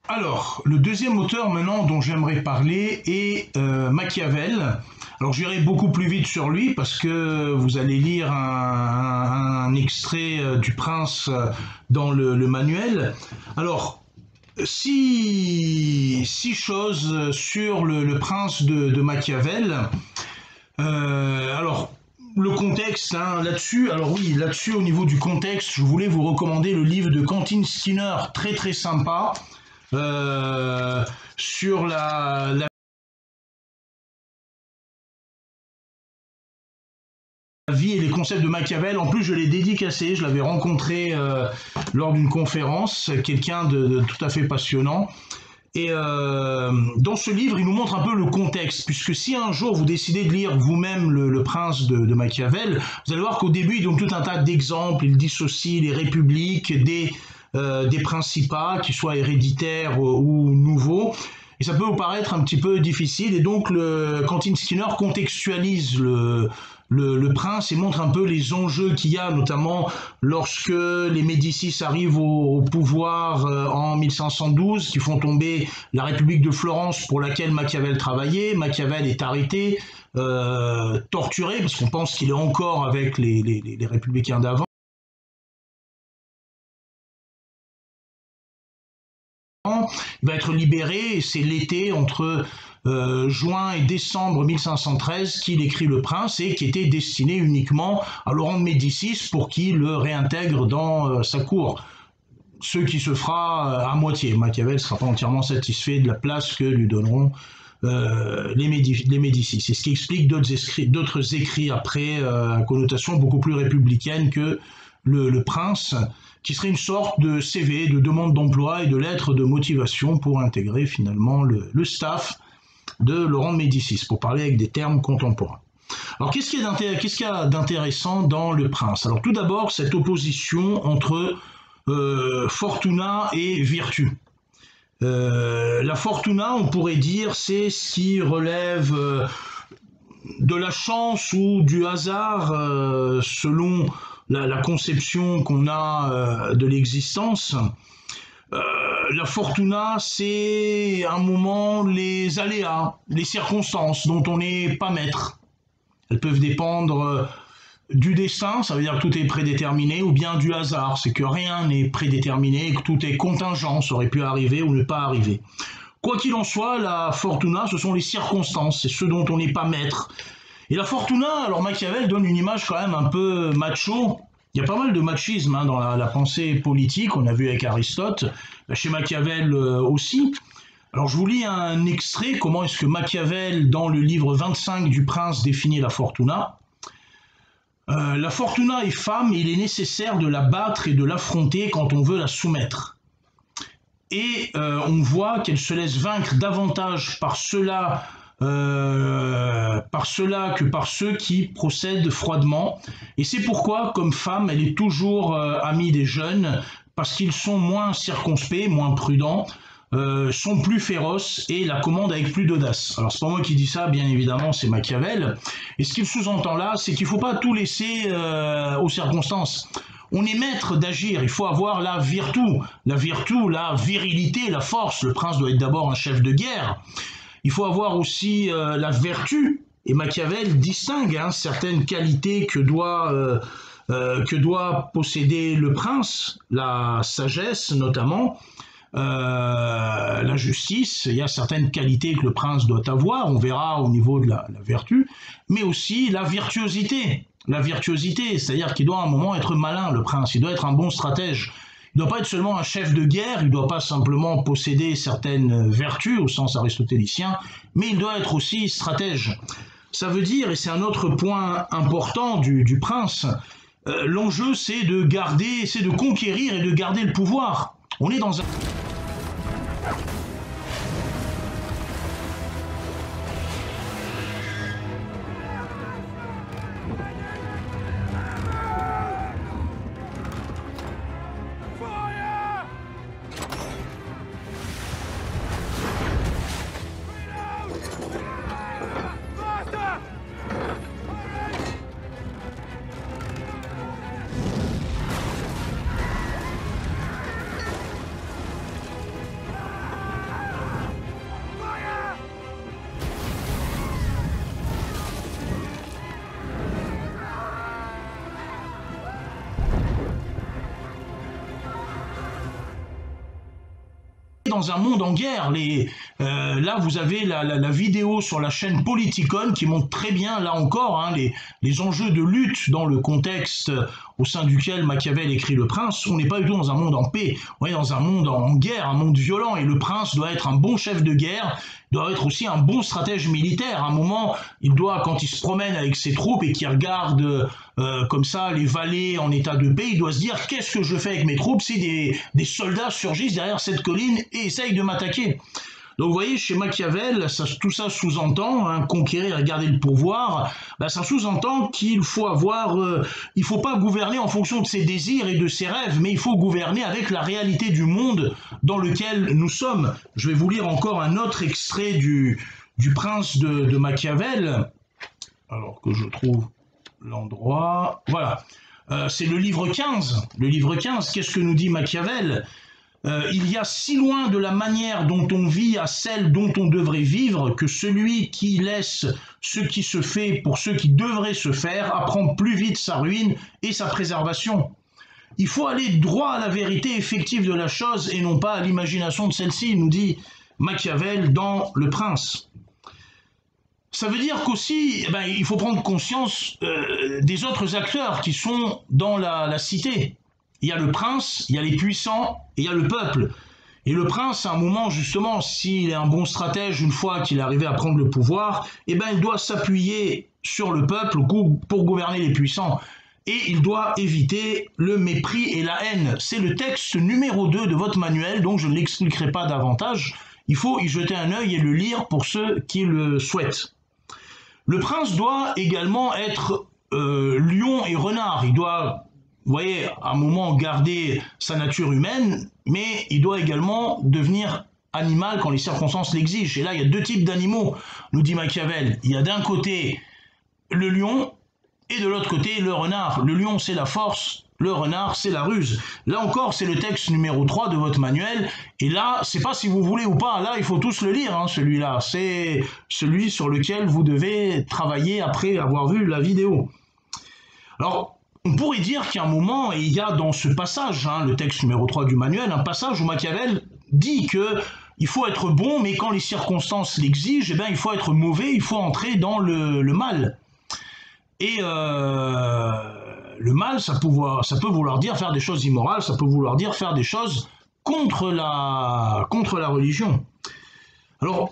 Alors, le deuxième auteur maintenant dont j'aimerais parler est Machiavel. Alors j'irai beaucoup plus vite sur lui parce que vous allez lire un extrait du Prince dans le manuel. Alors, six choses sur le Prince de Machiavel. Alors, le contexte, hein, là-dessus, alors oui, là-dessus, au niveau du contexte, je voulais vous recommander le livre de Quentin Skinner, très très sympa, sur la vie et les concepts de Machiavel. En plus, je l'ai dédicacé, je l'avais rencontré lors d'une conférence, quelqu'un de tout à fait passionnant. Et dans ce livre, il nous montre un peu le contexte, puisque si un jour vous décidez de lire vous-même le Prince de Machiavel, vous allez voir qu'au début, il donne tout un tas d'exemples, il dissocie les républiques des principats, qu'ils soient héréditaires ou nouveaux, et ça peut vous paraître un petit peu difficile, et donc Quentin Skinner contextualise le prince et montre un peu les enjeux qu'il y a, notamment lorsque les Médicis arrivent au pouvoir en 1512, qui font tomber la République de Florence pour laquelle Machiavel travaillait. Machiavel est arrêté, torturé, parce qu'on pense qu'il est encore avec les républicains d'avant. Il va être libéré, et c'est l'été entre juin et décembre 1513 qu'il écrit Le Prince, et qui était destiné uniquement à Laurent de Médicis pour qu'il le réintègre dans sa cour. Ce qui se fera à moitié. Machiavel ne sera pas entièrement satisfait de la place que lui donneront les Médicis. C'est ce qui explique d'autres écrits après à connotation beaucoup plus républicaine que le Prince, qui serait une sorte de CV, de demande d'emploi et de lettre de motivation pour intégrer finalement le staff de Laurent de Médicis, pour parler avec des termes contemporains. Alors qu'est-ce qu'il y a d'intéressant dans Le Prince? Alors tout d'abord, cette opposition entre fortuna et virtu. La fortuna, on pourrait dire, c'est ce qui relève de la chance ou du hasard, selon la conception qu'on a de l'existence. La fortuna, c'est un moment les aléas, les circonstances dont on n'est pas maître. Elles peuvent dépendre du destin, ça veut dire que tout est prédéterminé, ou bien du hasard, c'est que rien n'est prédéterminé, que tout est contingent, ça aurait pu arriver ou ne pas arriver. Quoi qu'il en soit, la fortuna, ce sont les circonstances, c'est ce dont on n'est pas maître. Et la fortuna, alors Machiavel donne une image quand même un peu macho. Il y a pas mal de machisme hein, dans la pensée politique, on a vu avec Aristote, chez Machiavel aussi. Alors je vous lis un extrait, comment est-ce que Machiavel, dans le livre 25 du Prince, définit la fortuna. La fortuna est femme et il est nécessaire de la battre et de l'affronter quand on veut la soumettre. Et on voit qu'elle se laisse vaincre davantage par cela que par ceux qui procèdent froidement. Et c'est pourquoi, comme femme, elle est toujours amie des jeunes, parce qu'ils sont moins circonspects, moins prudents, sont plus féroces et la commandent avec plus d'audace. Alors c'est pas moi qui dis ça, bien évidemment, c'est Machiavel. Et ce qu'il sous-entend là, c'est qu'il ne faut pas tout laisser aux circonstances. On est maître d'agir, il faut avoir la virtu, la virilité, la force. Le prince doit être d'abord un chef de guerre. Il faut avoir aussi la vertu, et Machiavel distingue hein, certaines qualités que doit posséder le prince, la sagesse notamment, la justice. Il y a certaines qualités que le prince doit avoir, on verra au niveau de la vertu, mais aussi la virtuosité. La virtuosité, c'est-à-dire qu'il doit à un moment être malin, le prince, il doit être un bon stratège. Il ne doit pas être seulement un chef de guerre, il ne doit pas simplement posséder certaines vertus au sens aristotélicien, mais il doit être aussi stratège. Ça veut dire, et c'est un autre point important du prince, l'enjeu c'est de garder, c'est de conquérir et de garder le pouvoir. On est dans un... dans un monde en guerre. Là, vous avez la vidéo sur la chaîne Politicon qui montre très bien, là encore, hein, les enjeux de lutte dans le contexte au sein duquel Machiavel écrit Le Prince. On n'est pas du tout dans un monde en paix, on est dans un monde en guerre, un monde violent, et le prince doit être un bon chef de guerre, doit être aussi un bon stratège militaire. À un moment, il doit, quand il se promène avec ses troupes et qu'il regarde comme ça les vallées en état de paix, il doit se dire: qu'est-ce que je fais avec mes troupes si des soldats surgissent derrière cette colline et essayent de m'attaquer? Donc vous voyez, chez Machiavel, tout ça sous-entend, hein, conquérir et garder le pouvoir, ça sous-entend qu'il faut il faut pas gouverner en fonction de ses désirs et de ses rêves, mais il faut gouverner avec la réalité du monde dans lequel nous sommes. Je vais vous lire encore un autre extrait du Prince de Machiavel, alors que je trouve l'endroit. Voilà, c'est le livre 15. Le livre 15, qu'est-ce que nous dit Machiavel ? Il y a si loin de la manière dont on vit à celle dont on devrait vivre que celui qui laisse ce qui se fait pour ce qui devrait se faire apprend plus vite sa ruine et sa préservation. Il faut aller droit à la vérité effective de la chose et non pas à l'imagination de celle-ci, nous dit Machiavel dans Le Prince. Ça veut dire qu'aussi, il faut prendre conscience des autres acteurs qui sont dans la cité. Il y a le prince, il y a les puissants et il y a le peuple. Et le prince, à un moment, justement, s'il est un bon stratège, une fois qu'il est arrivé à prendre le pouvoir, il doit s'appuyer sur le peuple pour gouverner les puissants. Et il doit éviter le mépris et la haine. C'est le texte numéro 2 de votre manuel, donc je ne l'expliquerai pas davantage. Il faut y jeter un œil et le lire pour ceux qui le souhaitent. Le prince doit également être lion et renard. Il doit, vous voyez, à un moment garder sa nature humaine, mais il doit également devenir animal quand les circonstances l'exigent. Et là, il y a deux types d'animaux, nous dit Machiavel. Il y a d'un côté le lion et de l'autre côté le renard. Le lion, c'est la force, le renard, c'est la ruse. Là encore, c'est le texte numéro 3 de votre manuel. Et là, c'est pas si vous voulez ou pas, là, il faut tous le lire, hein, celui-là. C'est celui sur lequel vous devez travailler après avoir vu la vidéo. Alors, on pourrait dire qu'à un moment, il y a dans ce passage, hein, le texte numéro 3 du manuel, un passage où Machiavel dit que il faut être bon, mais quand les circonstances l'exigent, il faut être mauvais, il faut entrer dans le mal. Et le mal, ça peut vouloir dire faire des choses immorales, ça peut vouloir dire faire des choses contre la religion. Alors,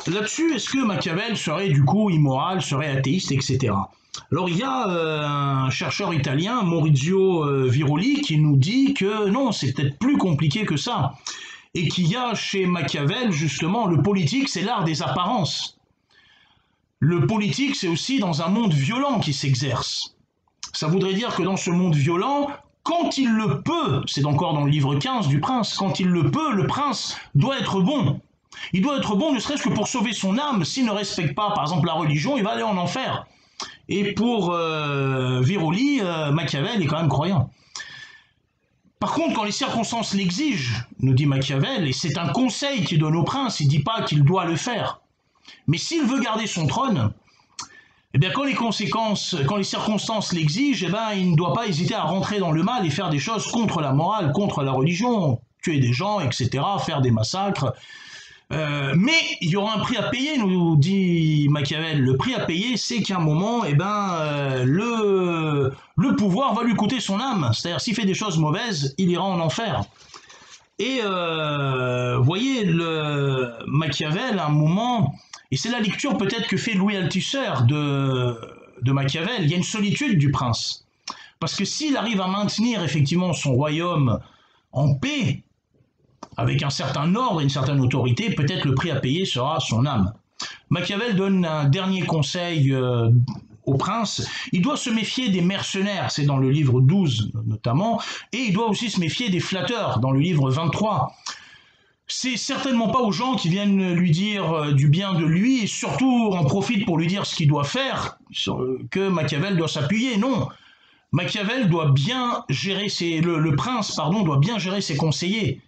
là-dessus, est-ce que Machiavel serait du coup immoral, serait athéiste, etc. Alors il y a un chercheur italien, Maurizio Viroli, qui nous dit que non, c'est peut-être plus compliqué que ça, et qu'il y a chez Machiavel justement le politique, c'est l'art des apparences. Le politique, c'est aussi dans un monde violent qui s'exerce. Ça voudrait dire que dans ce monde violent, quand il le peut, c'est encore dans le livre 15 du Prince, quand il le peut, le prince doit être bon. Il doit être bon ne serait-ce que pour sauver son âme. S'il ne respecte pas, par exemple, la religion, il va aller en enfer. Et pour Viroli, Machiavel est quand même croyant. Par contre, quand les circonstances l'exigent, nous dit Machiavel, et c'est un conseil qu'il donne au prince, il ne dit pas qu'il doit le faire. Mais s'il veut garder son trône, quand les circonstances l'exigent, il ne doit pas hésiter à rentrer dans le mal et faire des choses contre la morale, contre la religion, tuer des gens, etc., faire des massacres. Mais il y aura un prix à payer, nous dit Machiavel. Le prix à payer, c'est qu'à un moment, le pouvoir va lui coûter son âme. C'est-à-dire, s'il fait des choses mauvaises, il ira en enfer. Et voyez, Machiavel, à un moment, et c'est la lecture peut-être que fait Louis Althusser de Machiavel, il y a une solitude du prince. Parce que s'il arrive à maintenir effectivement son royaume en paix, avec un certain ordre et une certaine autorité, peut-être le prix à payer sera son âme. Machiavel donne un dernier conseil au prince. Il doit se méfier des mercenaires, c'est dans le livre 12 notamment, et il doit aussi se méfier des flatteurs, dans le livre 23. C'est certainement pas aux gens qui viennent lui dire du bien de lui, et surtout en profitent pour lui dire ce qu'il doit faire, que Machiavel doit s'appuyer, non. Machiavel doit bien gérer le prince, doit bien gérer ses conseillers.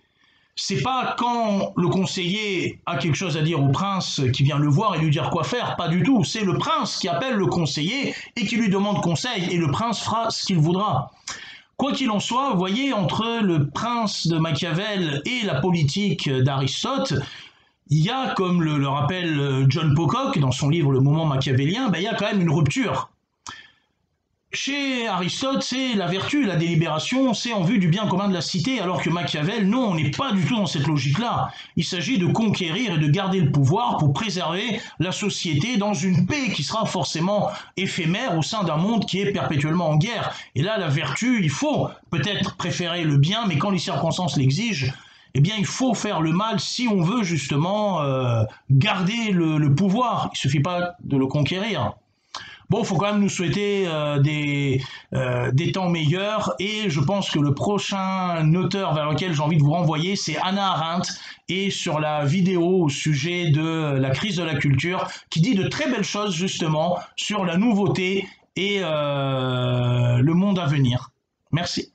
C'est pas quand le conseiller a quelque chose à dire au prince qui vient le voir et lui dire quoi faire, pas du tout. C'est le prince qui appelle le conseiller et qui lui demande conseil, et le prince fera ce qu'il voudra. Quoi qu'il en soit, vous voyez, entre le prince de Machiavel et la politique d'Aristote, il y a, comme le rappelle John Pocock dans son livre Le moment machiavélien, il y a quand même une rupture. Chez Aristote, c'est la vertu, la délibération, c'est en vue du bien commun de la cité, alors que Machiavel, non, on n'est pas du tout dans cette logique-là. Il s'agit de conquérir et de garder le pouvoir pour préserver la société dans une paix qui sera forcément éphémère au sein d'un monde qui est perpétuellement en guerre. Et là, la vertu, il faut peut-être préférer le bien, mais quand les circonstances l'exigent, eh bien, il faut faire le mal si on veut justement garder le pouvoir. Il ne suffit pas de le conquérir. Bon, il faut quand même nous souhaiter des temps meilleurs, et je pense que le prochain auteur vers lequel j'ai envie de vous renvoyer, c'est Hannah Arendt, et sur la vidéo au sujet de la crise de la culture, qui dit de très belles choses justement sur la nouveauté et le monde à venir. Merci.